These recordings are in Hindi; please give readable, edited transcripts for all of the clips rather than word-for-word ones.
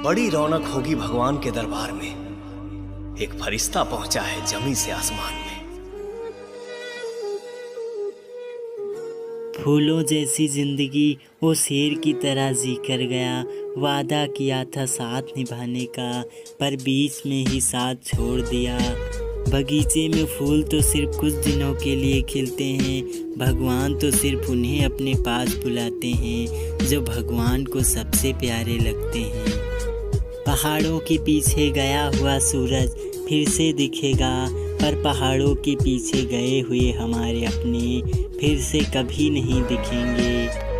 बड़ी रौनक होगी भगवान के दरबार में। एक फरिश्ता पहुंचा है जमी से आसमान में। फूलों जैसी जिंदगी वो शेर की तरह जी कर गया। वादा किया था साथ निभाने का, पर बीच में ही साथ छोड़ दिया। बगीचे में फूल तो सिर्फ कुछ दिनों के लिए खिलते हैं, भगवान तो सिर्फ उन्हें अपने पास बुलाते हैं जो भगवान को सबसे प्यारे लगते हैं। पहाड़ों के पीछे गया हुआ सूरज फिर से दिखेगा, पर पहाड़ों के पीछे गए हुए हमारे अपने फिर से कभी नहीं दिखेंगे।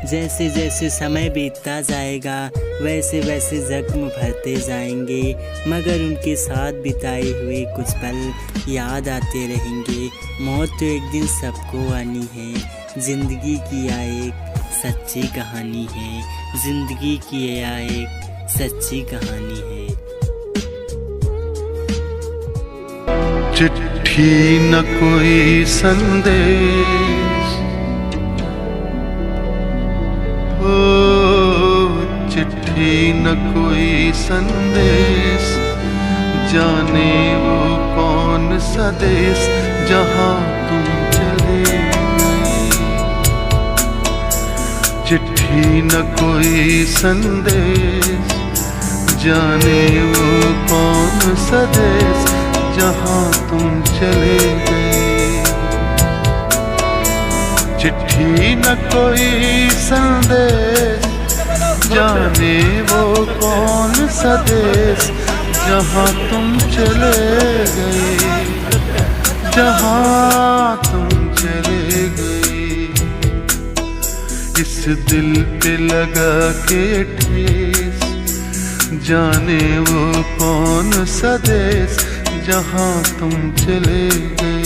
जैसे जैसे समय बीतता जाएगा वैसे वैसे जख्म भरते जाएंगे, मगर उनके साथ बिताए हुए कुछ पल याद आते रहेंगे। मौत तो एक दिन सबको आनी है, जिंदगी की यह एक सच्ची कहानी है। जिंदगी की यह एक सच्ची कहानी है। चिट्ठी न कोई संदेश, हो चिट्ठी न कोई संदेश, जाने वो कौन सा देश जहाँ तुम चले गए। चिट्ठी न कोई संदेश, जाने वो कौन सा देश जहाँ तुम चले गए। चिट्ठी न कोई संदेश, जाने वो कौन सा देश जहाँ तुम चले गए, जहाँ तुम चले गए। इस दिल पे लगा के ठेस, जाने वो कौन सा देश जहाँ तुम चले गए।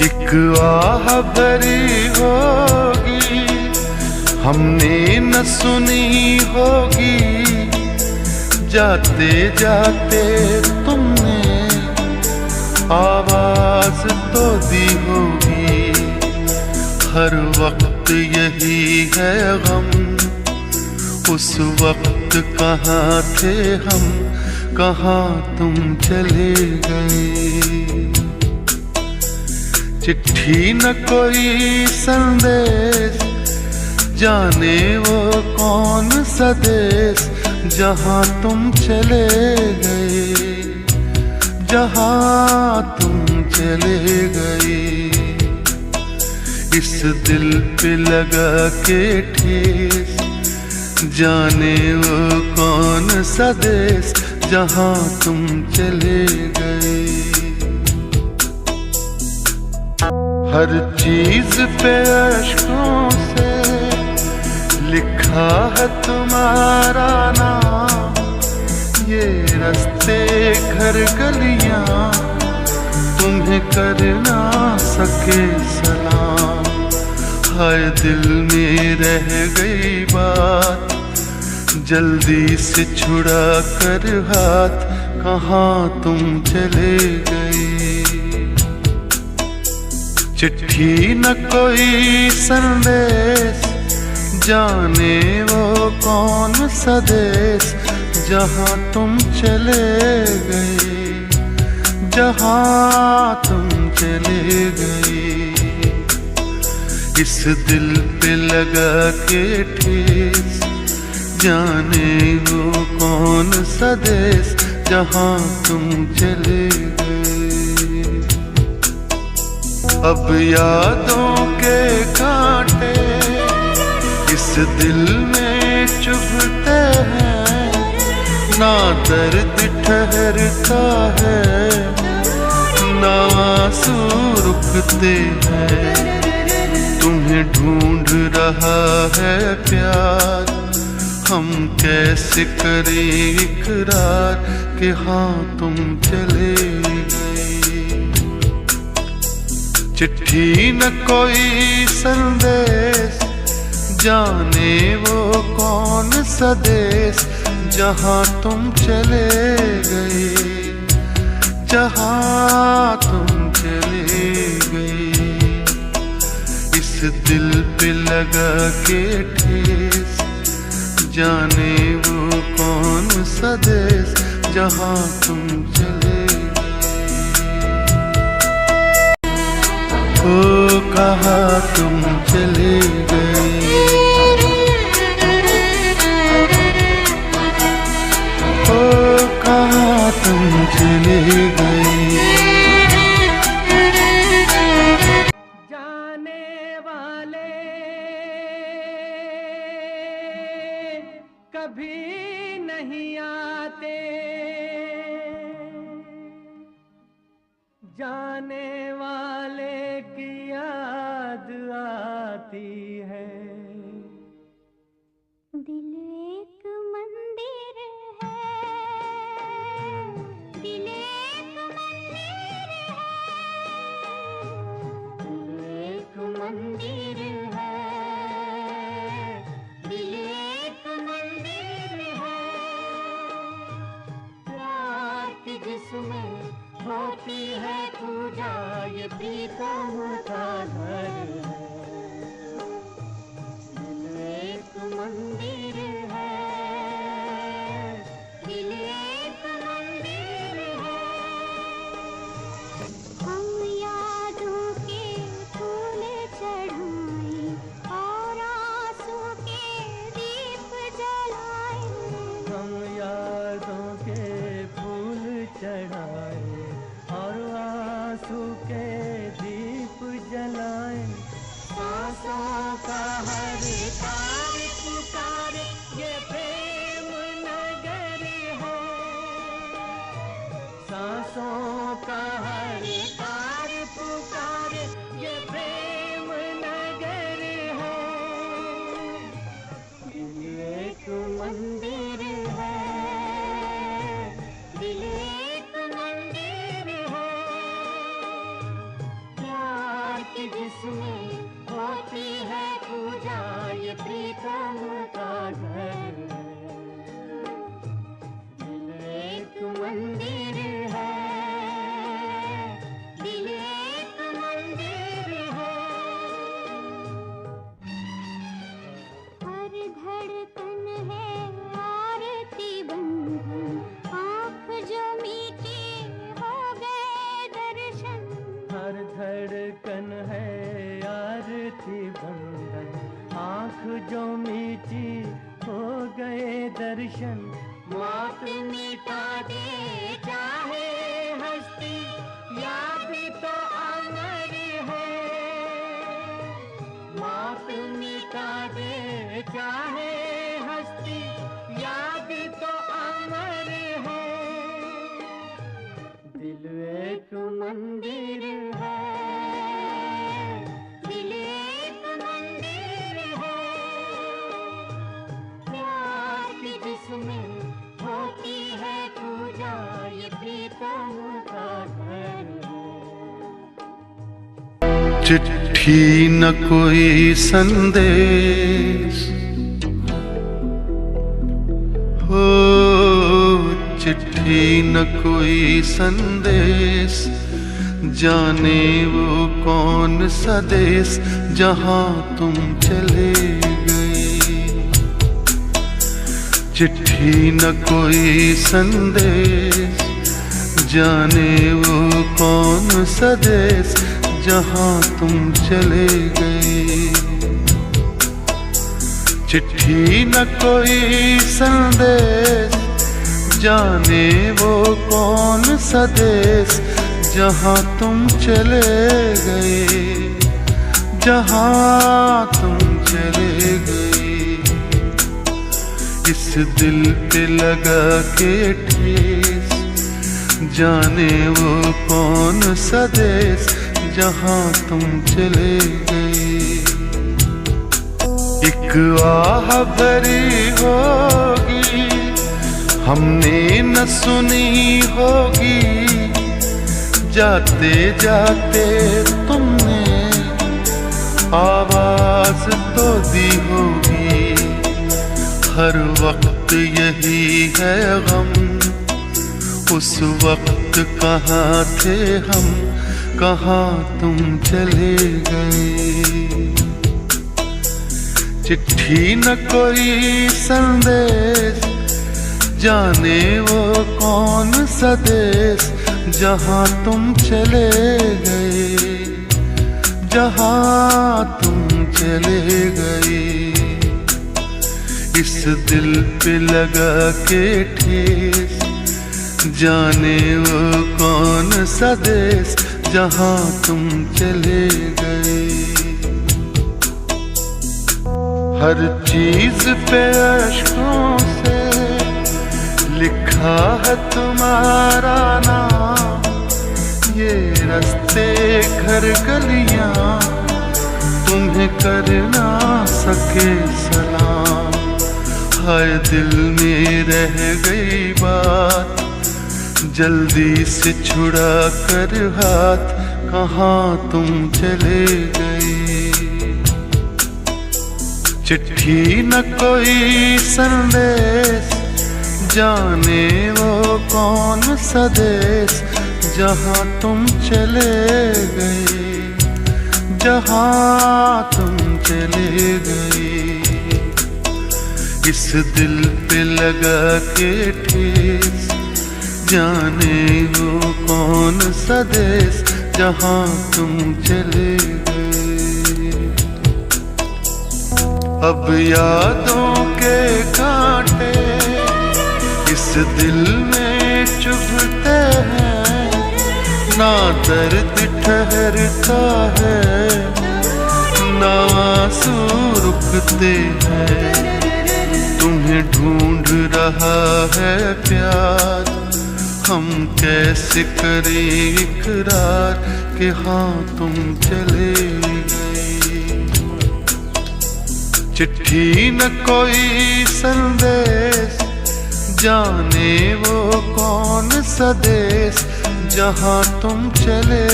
एक आह भरी होगी हमने न सुनी होगी, जाते जाते तुमने आवाज तो दी होगी। हर वक्त यही है गम, उस वक्त कहाँ थे हम, कहाँ तुम चले गए। चिट्ठी न कोई संदेश, जाने वो कौन सा देश जहाँ तुम चले गए, जहाँ तुम चले गए। इस दिल पे लगा के ठेस, जाने वो कौन सा देश जहाँ तुम चले गए। हर चीज पे अश्कों से लिखा है तुम्हारा नाम, ये रास्ते घर गलियां तुम्हें कर ना सके सलाम। हाय दिल में रह गई बात, जल्दी से छुड़ा कर हाथ, कहाँ तुम चले गए। चिट्ठी न कोई संदेश, जाने वो कौन सा देश जहाँ तुम चले गए, जहाँ तुम चले गए। इस दिल पे लगा के ठेस, जाने वो कौन सा देश जहाँ तुम चले गए। अब यादों के कांटे इस दिल में चुभते हैं, ना दर्द ठहरता है, ना आंसू रुकते हैं। तुम्हें ढूंढ रहा है प्यार, हम कैसे करें इकरार कि हाँ तुम चले गए। चिट्ठी न कोई संदेश, जाने वो कौन सा देश जहाँ तुम चले गए, जहाँ तुम चले गए। इस दिल पे लगा के ठेस, जाने वो कौन सा देश जहाँ तुम चले गए। ओ कहाँ तुम चले गए, ओ कहाँ तुम चले गए। कभी नहीं आते, जाने वाले की याद आती है। दिल एक मंदिर है, दिल एक मंदिर है, दिल एक मंदिर है, दिल एक मंदिर है। प्यार की जिसमें होती है पूजा, ये प्रीतम का घर है। दिल एक मंदिर है, दिल एक मंदिर है। हम यादों के फूल चढ़ाएं और आंसू के दीप जलाएं। हम यादों के फूल चढ़ाए और आंसू के दीप जलाए। सांसों का हर तार पुकारे, ये प्रेम नगर है। सांसों का हर तार पुकारे, ये प्रेम नगर है। दिल एक मंदिर है, दिल एक मंदिर है। प्यार की जिसमें होती है पूजा, ये प्रीतम का घर है। दिल एक मंदिर है, दिल एक मंदिर है। हर धड़कन है आरती बंधन, आँख जो मीठी हो गए दर्शन। हर धड़कन है आरती बंधन, आँख जो मीठी हो गए दर्शन। मौत मिटा दे चाहे हस्ती, याद तो अमर है। मौत मिटा दे चाहे हस्ती, याद तो अमर है। दिल एक मंदिर है, दिल एक मंदिर है। प्यार की जिसमें होती है पूजा, ये प्रीतम का घर है। चिट्ठी न कोई संदेश, हो चिट्ठी न कोई संदेश, जाने वो कौन सा देश जहाँ तुम चले गए। चिट्ठी न कोई संदेश, जाने वो कौन सा देश जहाँ तुम चले गए। चिट्ठी न कोई संदेश, जाने वो कौन सा देश जहाँ तुम चले गए, जहाँ तुम चले गए। इस दिल पे लगा के ठेस, जाने वो कौन सा देश जहाँ तुम चले गए। एक आह भरी होगी हमने न सुनी होगी, जाते जाते तुमने आवाज तो दी होगी, हर वक्त यही है गम। उस वक्त कहाँ थे हम, कहाँ तुम चले गए। चिट्ठी न कोई संदेश, जाने वो कौन सा देश, जहाँ तुम चले गए, जहाँ तुम चले गए। इस दिल पे लगा के ठेस, जाने वो कौन सा देश, जहाँ तुम चले गए। हर चीज पे अश्कों से लिखा है तुम्हारा नाम, ये रास्ते घर गलियां तुम्हें कर ना सके सलाम। हाय दिल में रह गई बात, जल्दी से छुड़ा कर हाथ, कहाँ तुम चले गए। चिट्ठी न कोई संदेश, जाने वो कौन सा देश, जहाँ तुम चले गए, जहाँ तुम चले गए। इस दिल पे लगा के ठेस, जाने वो कौन सा देश, जहाँ तुम चले गए। अब यादों के कांटे इस दिल में चुभते हैं, ना दर्द ठहरता है, ना आंसू रुकते हैं। तुम्हें ढूंढ रहा है प्यार, हम कैसे करें इकरार कि हाँ तुम चले गए। चिट्ठी न कोई संदेश, जाने वो कौन सा देश, जहाँ तुम चले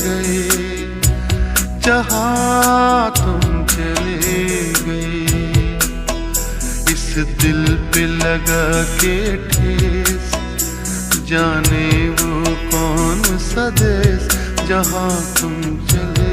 गए, जहाँ तुम चले गए। इस दिल पे लगा के ठेस, जाने वो कौन सा देश, जहाँ तुम चले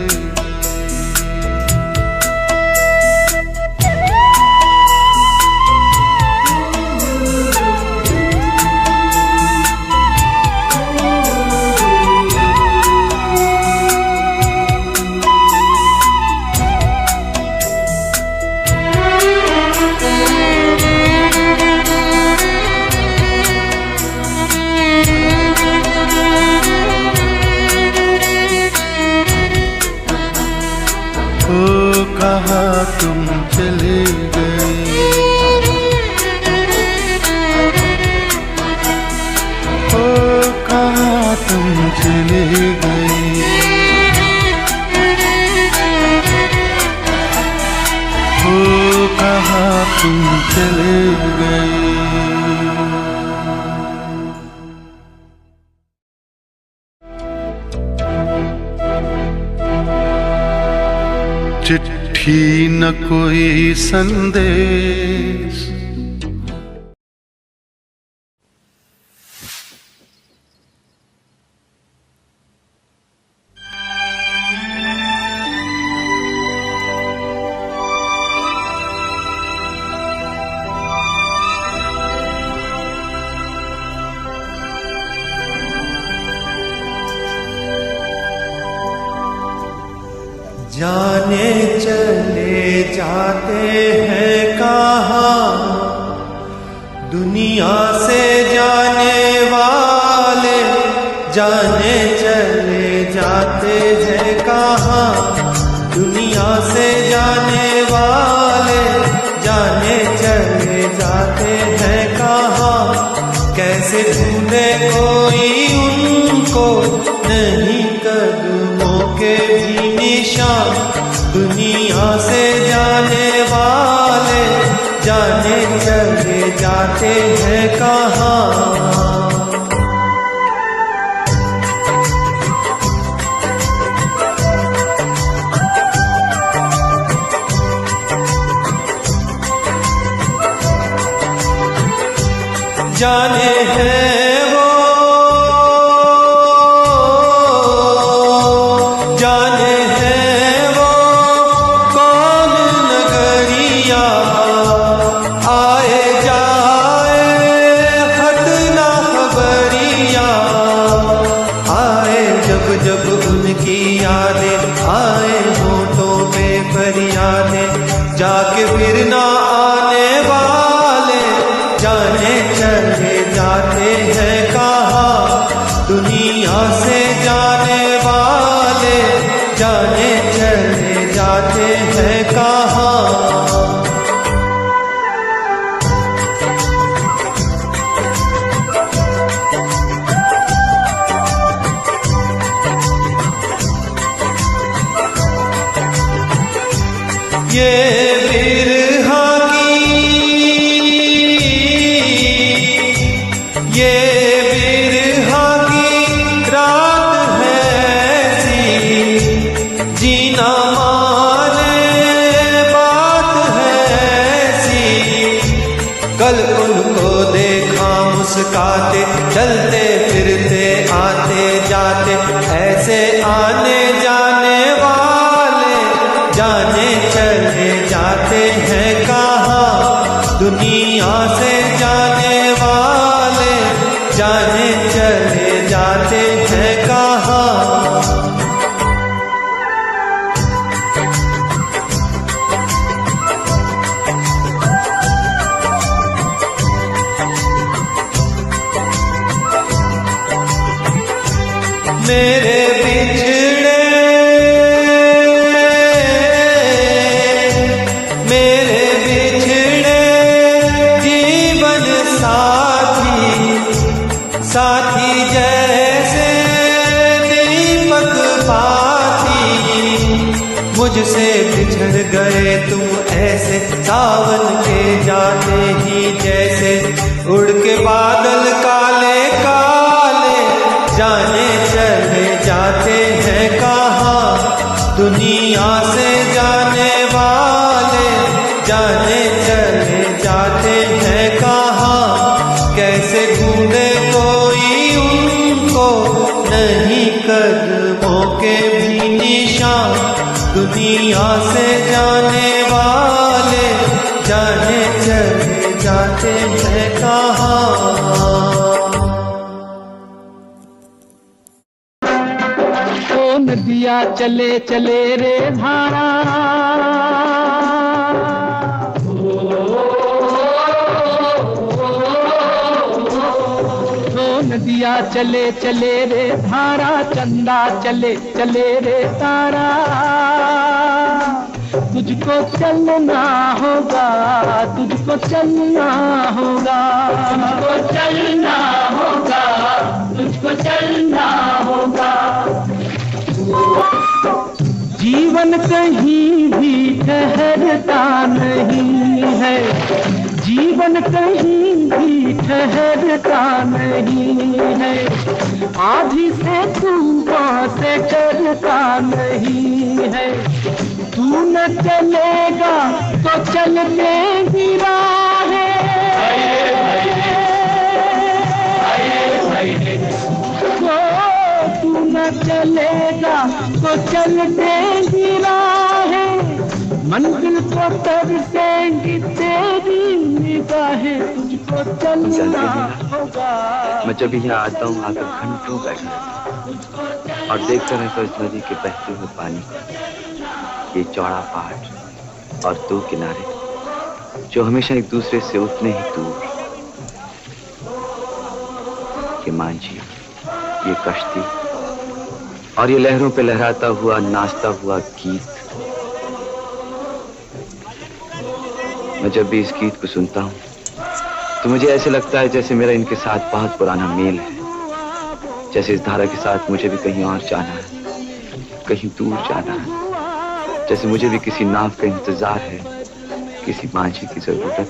कहाँ तुम चले गए। ओ कहाँ तुम चले गए। ओ कहाँ तुम चले गए। चिट्ठी न कोई संदेश, जाने चले जाते हैं कहाँ, दुनिया से जाने वाले जाने चले जाते हैं कहाँ, दुनिया से जाने वाले जाने चले जाते हैं कहाँ। कैसे भूले कोई उनको, नहीं कदमों के भी निशान, दुनिया से जाने वाले जाने चले जाते हैं कहाँ। जाने हैं वो, जाने हैं वो कौन नगरिया, आए जाए खत ना खबरिया, आए जब जब उनकी यादें, आए होठों पे फरियादें, जाके फिर ना आने वाले, जाने चले जाते हैं कहाँ, दुनिया से जाने वाले, जाने चले जाते हैं कहाँ। ये बिरहा की रात है ऐसी, जीना माने बात है ऐसी, कल उनको देखा मुस्काते, चलते फिरते आते जाते, ऐसे आने जाने वाले, जाने चले जाते हैं कहाँ, दुनिया से जाने वाले, जाने चले जाते हैं कहाँ। मेरे बिछड़े, मेरे बिछड़े जीवन साथी, साथी जैसे दीपक पाती, मुझसे बिछड़ गए तुम ऐसे, सावन के जाते ही जैसे, उड़ के बादल काले काले, जाने चले जाते हैं कहाँ, दुनिया से जाने वाले, जाने चले जाते हैं कहाँ, कैसे ढूंढे कोई उनको, नहीं कदमों के भी निशान, दुनिया से जाने वाले, जाने चले जाते हैं कहाँ। नदिया चले चले रे धारा, नदिया चले चले रे धारा, चंदा चले चले रे तारा, तुझको चलना होगा, तुझको चलना होगा, तुझको चलना होगा, तुझको चलना होगा। जीवन कहीं भी ठहरता नहीं है, जीवन कहीं भी ठहरता नहीं है, आधी से तूफान से डरता नहीं है, तू न चलेगा तो चलते ही राहें, तू न चलेगा तो चलते ही राहें, मंजिल को तरसेंगी तेरी निगाहें, तुझको चलना होगा। मैं जब यहाँ आता हूँ आकर घंटों बैठा रहता और देखता रहता इस नदी के बहते हुए पानी को, ये चौड़ा पहाड़ और दो किनारे जो हमेशा एक दूसरे से उतने ही दूर, ये मांझी, ये कश्ती और ये लहरों पे लहराता हुआ नाचता हुआ गीत। मैं जब भी इस गीत को सुनता हूँ तो मुझे ऐसे लगता है जैसे मेरा इनके साथ बहुत पुराना मेल है, जैसे इस धारा के साथ मुझे भी कहीं और जाना है, कहीं दूर जाना है, जैसे मुझे भी किसी नाव का इंतजार है, किसी मांझी की जरूरत है।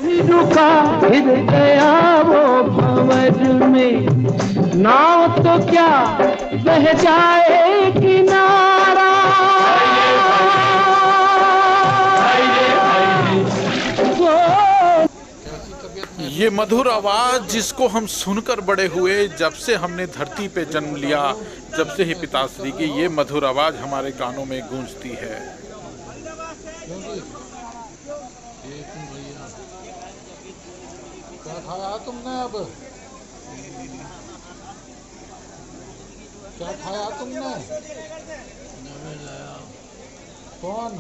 फिर गया वो भंवर में, नाव तो क्या बह जाए किनारा, ये ये मधुर आवाज़ जिसको हम सुनकर बड़े हुए, जब से हमने धरती पे जन्म लिया, जब से ही पिताश्री की ये मधुर आवाज़ हमारे कानों में गूंजती है। क्या खाया तुमने? अब क्या खाया तुमने? कौन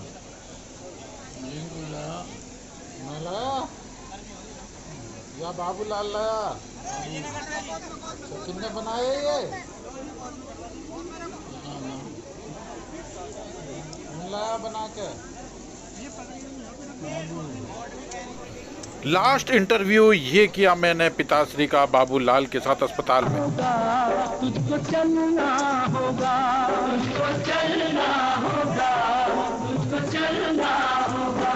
मैं लाया या बाबूलाल लाया? तो किसने बनाए ये? लाया बना के। लास्ट इंटरव्यू ये किया मैंने पिताश्री का बाबूलाल के साथ अस्पताल में। तुझको चलना होगा, तुझको चलना होगा, तुझको चलना होगा।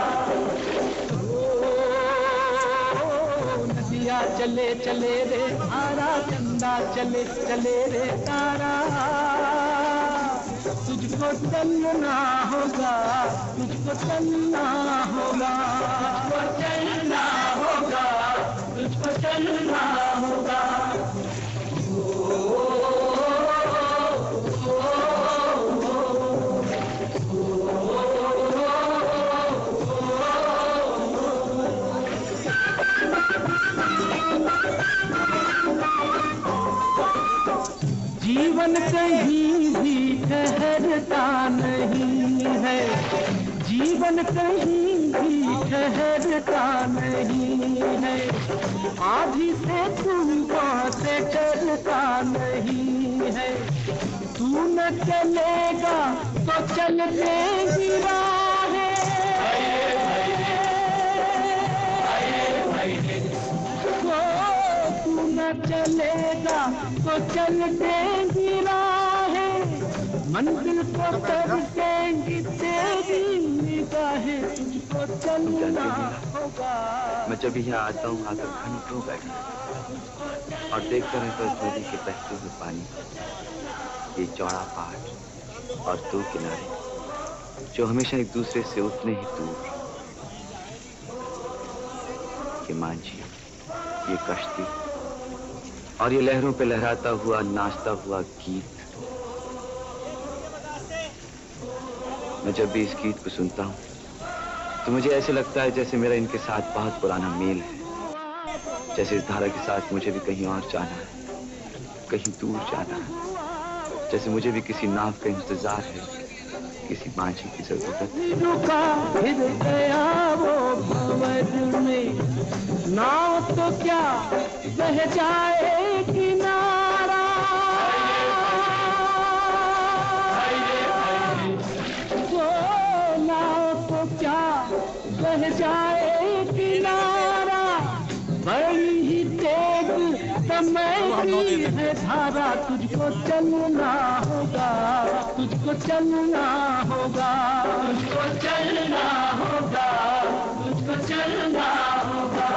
नदिया चले चले रे तारा, चंदा चले चले रे तारा। तुझको चलना होगा, तुझको चलना होगा, तुझको चलना होगा, तुझको चलना होगा। जीवन कहीं भी ठहरता नहीं है, जीवन कहीं भी ठहरता नहीं है। आधी से तूफान से डरता नहीं है। तू न चलेगा तो चल देगी राहें, तू न चलेगा तो चल देगी राहें। मंजिल को तरसेंगी तेरी निगाहें, तुझको चलना होगा। मैं जब यहाँ आता हूँ आकर घंटों बैठा और देखता रहता इस नदी के बहते हुए पानी, ये चौड़ा पहाड़ और दो किनारे जो हमेशा एक दूसरे से उतने ही दूर। ये मांझी, ये कश्ती और ये लहरों पे लहराता हुआ नाचता हुआ गीत। मैं जब भी इस गीत को सुनता हूँ तो मुझे ऐसे लगता है जैसे मेरा इनके साथ बहुत पुराना मेल है, जैसे इस धारा के साथ मुझे भी कहीं और जाना है, कहीं दूर जाना है, जैसे मुझे भी किसी नाव का इंतजार है, किसी मांझी की जरूरत है। रुका फिर गया वो भंवर में, नाव तो क्या बह जाए किनारा। वो नाव तो क्या बह जाए किनारा। बड़ी ही तेज समय की है धारा। तुझको चलना होगा, तुझको चलना होगा, तुझको चलना होगा, तुझको चलना होगा।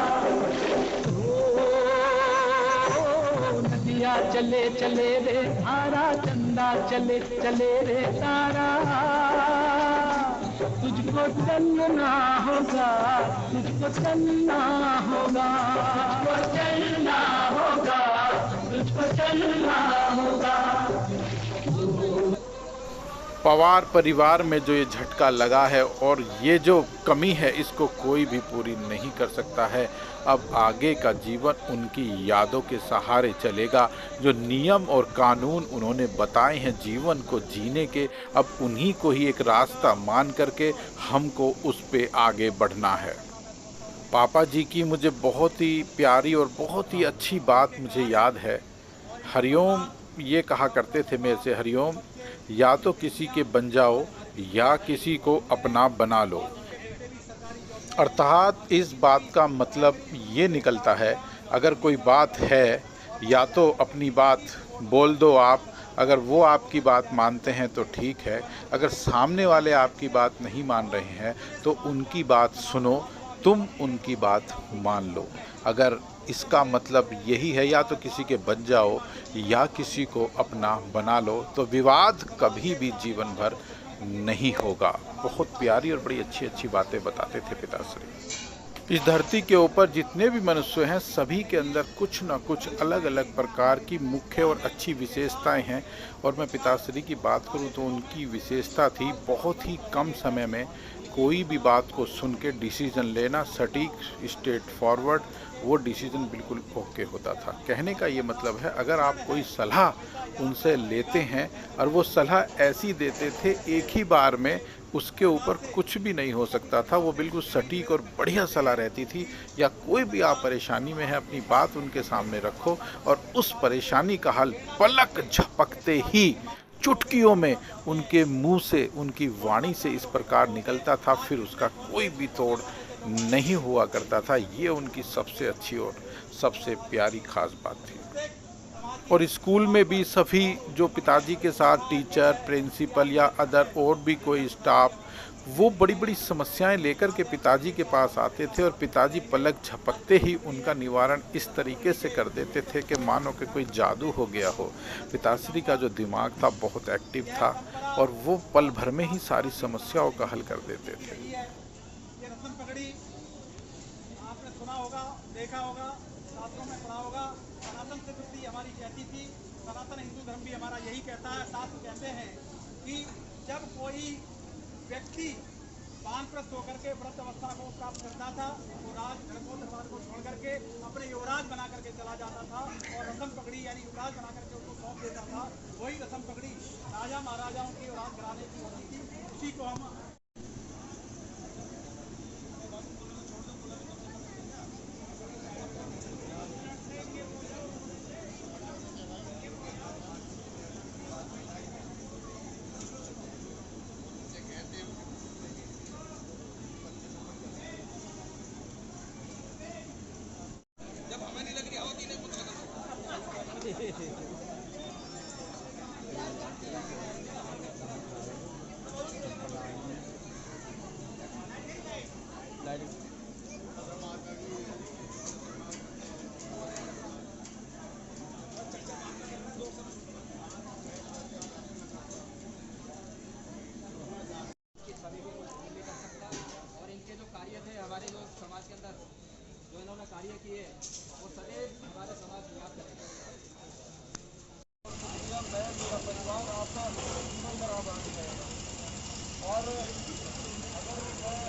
नदिया चले चले रे तारा, चंदा चले चले रे तारा। तुझको चलना होगा, तुझको चलना होगा, तुझको चलना होगा, तुझको चलना होगा। पवार परिवार में जो ये झटका लगा है और ये जो कमी है, इसको कोई भी पूरी नहीं कर सकता है। अब आगे का जीवन उनकी यादों के सहारे चलेगा। जो नियम और कानून उन्होंने बताए हैं जीवन को जीने के, अब उन्हीं को ही एक रास्ता मान करके हमको उस पे आगे बढ़ना है। पापा जी की मुझे बहुत ही प्यारी और बहुत ही अच्छी बात मुझे याद है। हरिओम ये कहा करते थे मेरे से, हरिओम या तो किसी के बन जाओ या किसी को अपना बना लो। अर्थात इस बात का मतलब ये निकलता है, अगर कोई बात है या तो अपनी बात बोल दो आप, अगर वो आपकी बात मानते हैं तो ठीक है, अगर सामने वाले आपकी बात नहीं मान रहे हैं तो उनकी बात सुनो, तुम उनकी बात मान लो। अगर इसका मतलब यही है या तो किसी के बन जाओ या किसी को अपना बना लो, तो विवाद कभी भी जीवन भर नहीं होगा। बहुत प्यारी और बड़ी अच्छी अच्छी बातें बताते थे पिताश्री। इस धरती के ऊपर जितने भी मनुष्य हैं सभी के अंदर कुछ न कुछ अलग अलग प्रकार की मुख्य और अच्छी विशेषताएं हैं। और मैं पिताश्री की बात करूं तो उनकी विशेषता थी बहुत ही कम समय में कोई भी बात को सुन के डिसीजन लेना, सटीक, स्ट्रेट फॉरवर्ड, वो डिसीजन बिल्कुल ओके होता था। कहने का ये मतलब है अगर आप कोई सलाह उनसे लेते हैं और वो सलाह ऐसी देते थे एक ही बार में उसके ऊपर कुछ भी नहीं हो सकता था, वो बिल्कुल सटीक और बढ़िया सलाह रहती थी। या कोई भी आप परेशानी में है अपनी बात उनके सामने रखो और उस परेशानी का हल पलक झपकते ही चुटकियों में उनके मुंह से, उनकी वाणी से इस प्रकार निकलता था, फिर उसका कोई भी तोड़ नहीं हुआ करता था। ये उनकी सबसे अच्छी और सबसे प्यारी खास बात थी। और स्कूल में भी सभी जो पिताजी के साथ टीचर, प्रिंसिपल या अदर और भी कोई स्टाफ, वो बड़ी बड़ी समस्याएं लेकर के पिताजी के पास आते थे और पिताजी पलक झपकते ही उनका निवारण इस तरीके से कर देते थे कि मानो कि कोई जादू हो गया हो। पिताश्री का जो दिमाग था बहुत एक्टिव था और वो पल भर में ही सारी समस्याओं का हल कर देते थे। ये रस्म पगड़ी आपने सुना होगा, देखा होगा, शास्त्रों में पढ़ा होगा। सनातन संस्कृति हमारी कहती थी, सनातन हिंदू धर्म भी हमारा यही कहता है। शास्त्र कहते हैं कि जब कोई व्यक्ति वानप्रस्थ होकर के व्रत अवस्था को प्राप्त करता था तो राज धर्मों दरबार को छोड़ करके अपने युवराज बना करके चला जाता था और रसम पगड़ी यानी युवराज बना करके उसको सौंप देता था। वही रसम पगड़ी राजा महाराजाओं की और राज घराने की होती थी। उसी को हम कार्य किए वो सदैव हमारे समाज में याद करेंगे। मैं मेरा परिवार आपका जीवन बराबर रहेगा। और अगर मैं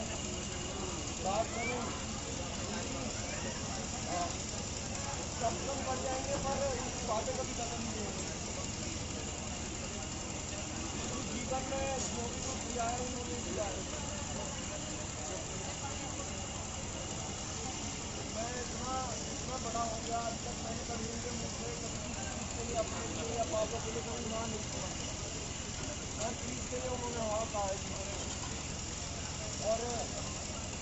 बात करूँ सक्षम बन जाएंगे पर इस बातें कभी खत्म नहीं होंगी। जीवन में जो भी कुछ किया है उन्होंने किया है। बड़ा हो गया आज तक मैंने कभी उनके मुँह से कभी चीज़ के लिए अपने लिए या बातों के लिए कोई ना नहीं किया। हर चीज़ के लिए उन्होंने हाँ कहा है जीवन में। और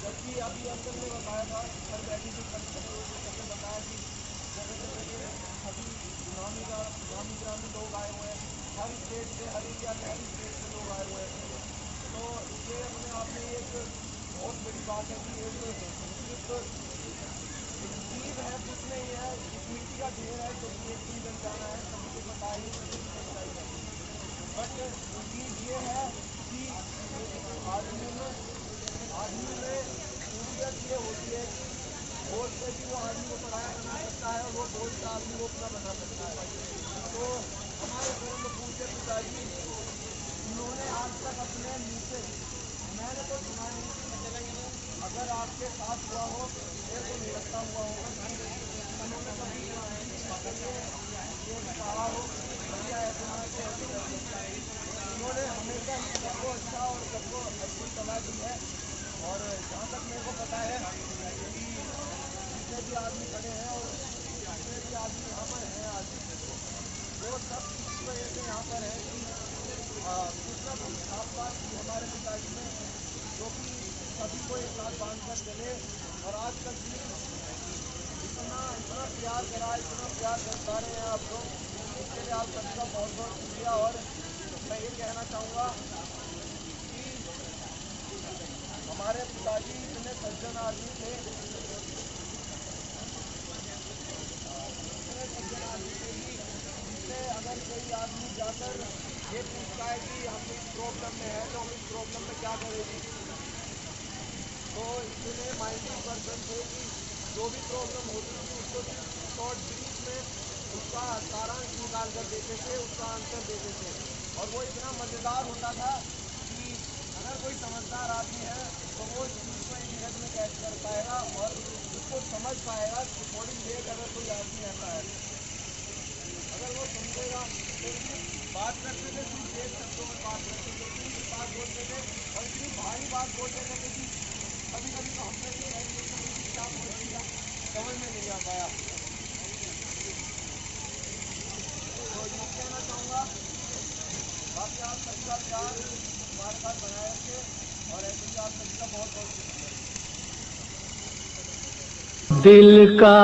जबकि अभी अंकल ने बताया था घर बैठी थी करके बताया कि जगह जगह अभी ग्रामीण लोग आए हुए हैं, हर स्टेट से, हर इंडिया के हर स्टेट से लोग आए हुए हैं। तो ये अपने आप में एक बहुत बड़ी बात है कि एक जीव है, कुछ नहीं है, इस मिट्टी का ढेर है, तो एक चीज बन जाना है, सभी को पता ही बट चीज ये है कि आदमी में सूर्यत ये होती है कि बोझ पे भी वो आदमी को पढ़ाया बना सकता है और वो बोझ का आदमी को अपना बना सकता है। तो हमारे परम पूज्य पिताजी उन्होंने आज तक अपने मुँह से, मैंने तो सुना नहीं, अगर आपके साथ हुआ हो मेरे को नहीं लगता हुआ होगा, उन्होंने कभी ये कहा हो भैया ऐसे ना ऐसे। उन्होंने हमेशा ही सबको अच्छा और सबको अच्छी सलाह दी है। और जहाँ तक मेरे को पता है कि जितने भी आदमी खड़े हैं और जितने भी आदमी यहाँ पर हैं आज, वो सब इस वजह से यहाँ पर है कि कुछ ना कुछ खास बात हमारे पिताजी ने जो कि सभी को एक साथ बांध कर चले और आज तक भी इतना प्यार करा, इतना प्यार करता रहे हैं आप लोग। इसके लिए आप सबका बहुत बहुत शुक्रिया। और मैं ये कहना चाहूँगा कि हमारे पिताजी इतने सज्जन आदमी थे, जिससे अगर कोई आदमी जाकर ये पूछता है कि हम इस प्रॉब्लम में है तो हम इस प्रॉब्लम में क्या करेंगे, तो सुने माइंडिंग पर्सन थे कि जो भी प्रॉब्लम होती थी उसको शॉर्ट ब्रीफ में उसका सारांश निकाल कर देते थे, उसका आंसर देते थे। और वो इतना मज़ेदार होता था कि अगर कोई समझदार आदमी है तो वो इस चीज़ को एक मिनट में कैच कर पाएगा और उसको समझ पाएगा कि थोड़ी लेट अगर कोई आदमी आता है, अगर वो समझेगा तो बात करते थे सिर्फ एक शब्दों में बात करते थे, इतनी बात बोलते थे और इतनी भारी बात बोलते थे कि कभी कभी तो हमने भी क्या बोल दिया समझ में नहीं आ पाया। तो ये कहना चाहूँगा, बाकी आप सबका प्यार हमारे साथ बनाए रखे और ऐसे ही आप सबका बहुत बहुत शुक्रिया। दिल का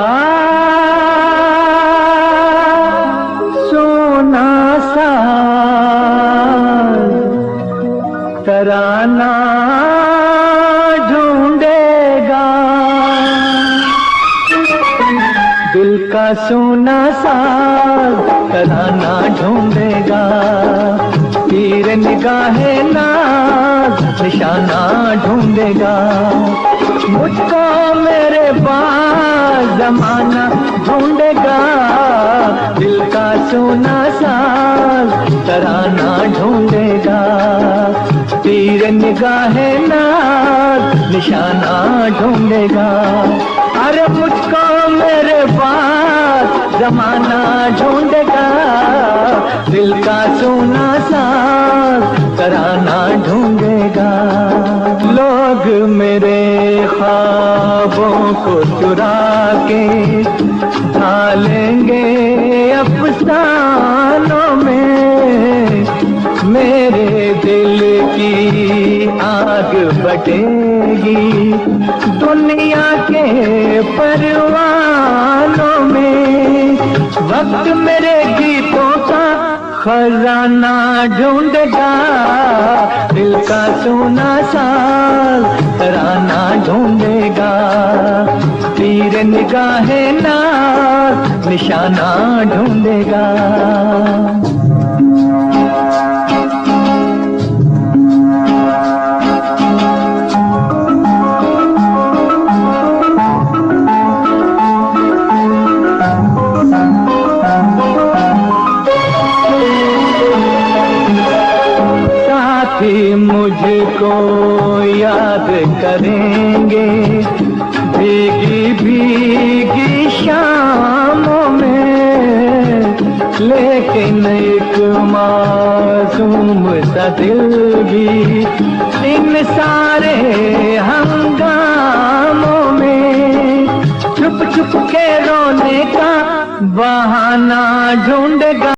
सोना सा तराना ढूंढेगा, दिल का सोना सा तराना ढूंढेगा, तीर निगाहे नाज निशाना ढूंढेगा, मुझको मेरे पास जमाना ढूंढेगा, दिल का सोना साज तराना ढूंढेगा, तीर निगाहे नाज निशाना ढूंढेगा। अरे मुझको मेरे पास जमाना ढूंढेगा, दिल का सोना साज तराना ढूंढेगा। लोग मेरे ख्वाबों को चुरा के ढालेंगे अफसानों में, मेरे दिल की आग बटेगी दुनिया के परवानों में, वक्त मेरे गीतों का खजाना ढूंढेगा, दिल का सोना साज तराना ढूंढेगा, तीर निगाहे नाज निशाना ढूंढेगा। मुझको याद करेंगे भीगी भीगी शामों में, लेकिन एक मासूम सा दिल भी इन सारे हंगामों में छुप छुप के रोने का बहाना ढूंढेगा।